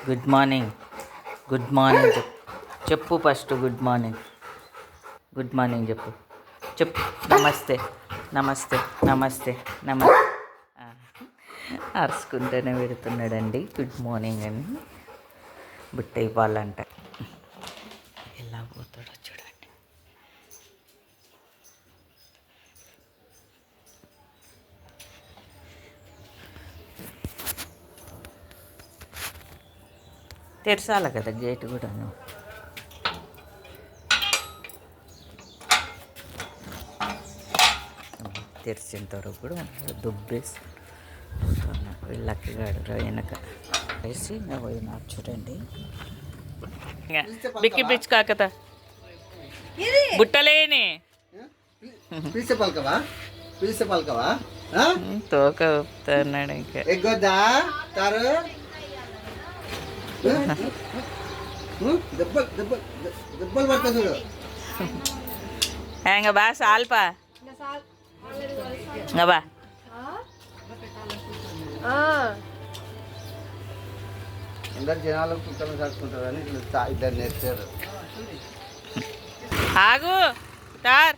Good morning. Good morning చెప్పు first. Good morning. Good morning చెప్పు. చెప్పు. నమస్తే నమస్తే నమస్తే నమస్తే. అరుచుకుంటూనే పెడుతున్నాడండి గుడ్ మార్నింగ్ అని. బుట్ట ఇవ్వాలంట. ఎలా పోతాడో చూడండి. తెరచాలి కదా గేట్ కూడాను. తెరిచేంత వరకు కూడా దుబ్బేసి వీళ్ళకి గాడు వెనక వేసి పోయినా చూడండి. బిక్కి పిచ్చి కాకత బుట్టలేని తోక ఊపుతున్నాడు. ఇంకా ఇంకా బా సాల్పా బా అందరు జనాలకు కుక్కలు కట్టుకుంటారని ఇద్దరు నేర్చారు. ఆగు సార్,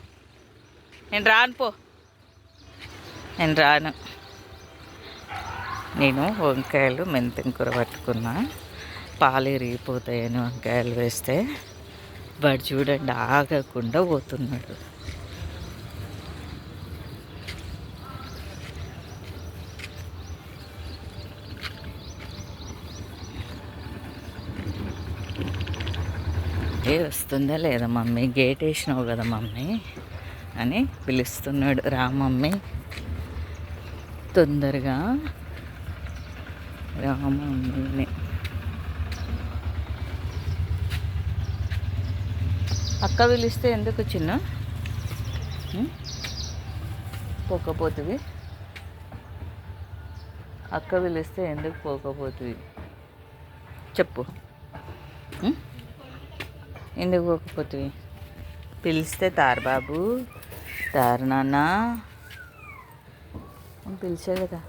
నేను రాను పో. నేను రాను. నేను వంకాయలు మెంతం కూర పట్టుకున్నా. పాలు ఇరిగిపోతాయని వంకాయలు వేస్తే వాడు చూడండి ఆగకుండా పోతున్నాడు. వస్తుందా లేదా మమ్మీ, గేట్ వేసినావు కదా మమ్మీ అని పిలుస్తున్నాడు. రా మమ్మీ తొందరగా రా మమ్మీని. అక్క పిలిస్తే ఎందుకు చిన్న పోకపోతుంది? అక్క పిలిస్తే ఎందుకు పోకపోతుంది చెప్పు. ఎందుకు పోకపోతుంది? పిలిస్తే తారు బాబు, తారు నాన్న పిలిచే కదా.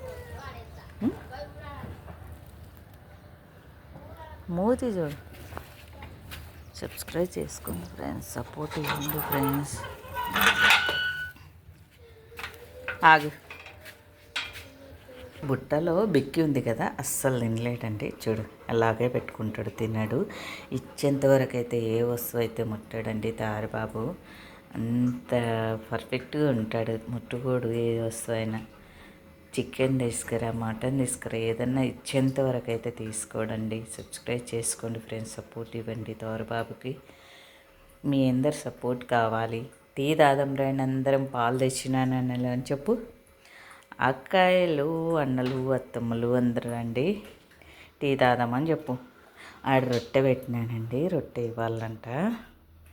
మూతి చూడు. సబ్స్క్రైబ్ చేసుకోండి ఫ్రెండ్స్, సపోర్ట్ ఇవ్వండి ఫ్రెండ్స్. ఆగు. బుట్టలో బిక్కి ఉంది కదా, అస్సలు తినలేడండి. చూడు అలాగే పెట్టుకుంటాడు, తినడు. ఇచ్చేంతవరకు అయితే ఏ వస్తువు అయితే ముట్టాడండి తారబాబు. అంత పర్ఫెక్ట్గా ఉంటాడు, ముట్టుకోడు ఏ వస్తువు అయినా. చికెన్ తీసుకురా, మటన్ తీసుకురా, ఏదన్నా ఇచ్చేంతవరకు అయితే తీసుకోడండి. సబ్స్క్రైబ్ చేసుకోండి ఫ్రెండ్స్, సపోర్ట్ ఇవ్వండి తారబాబుకి. మీ అందరు సపోర్ట్ కావాలి. టీ దాదం రండి, అందరం పాలు తెచ్చినానని అని చెప్పు. అక్కాయలు, అన్నలు, అత్తమ్మలు అందరూ రండి, టీ తాదామని చెప్పు. ఆడ రొట్టె పెట్టినానండి, రొట్టె ఇవ్వాలంట.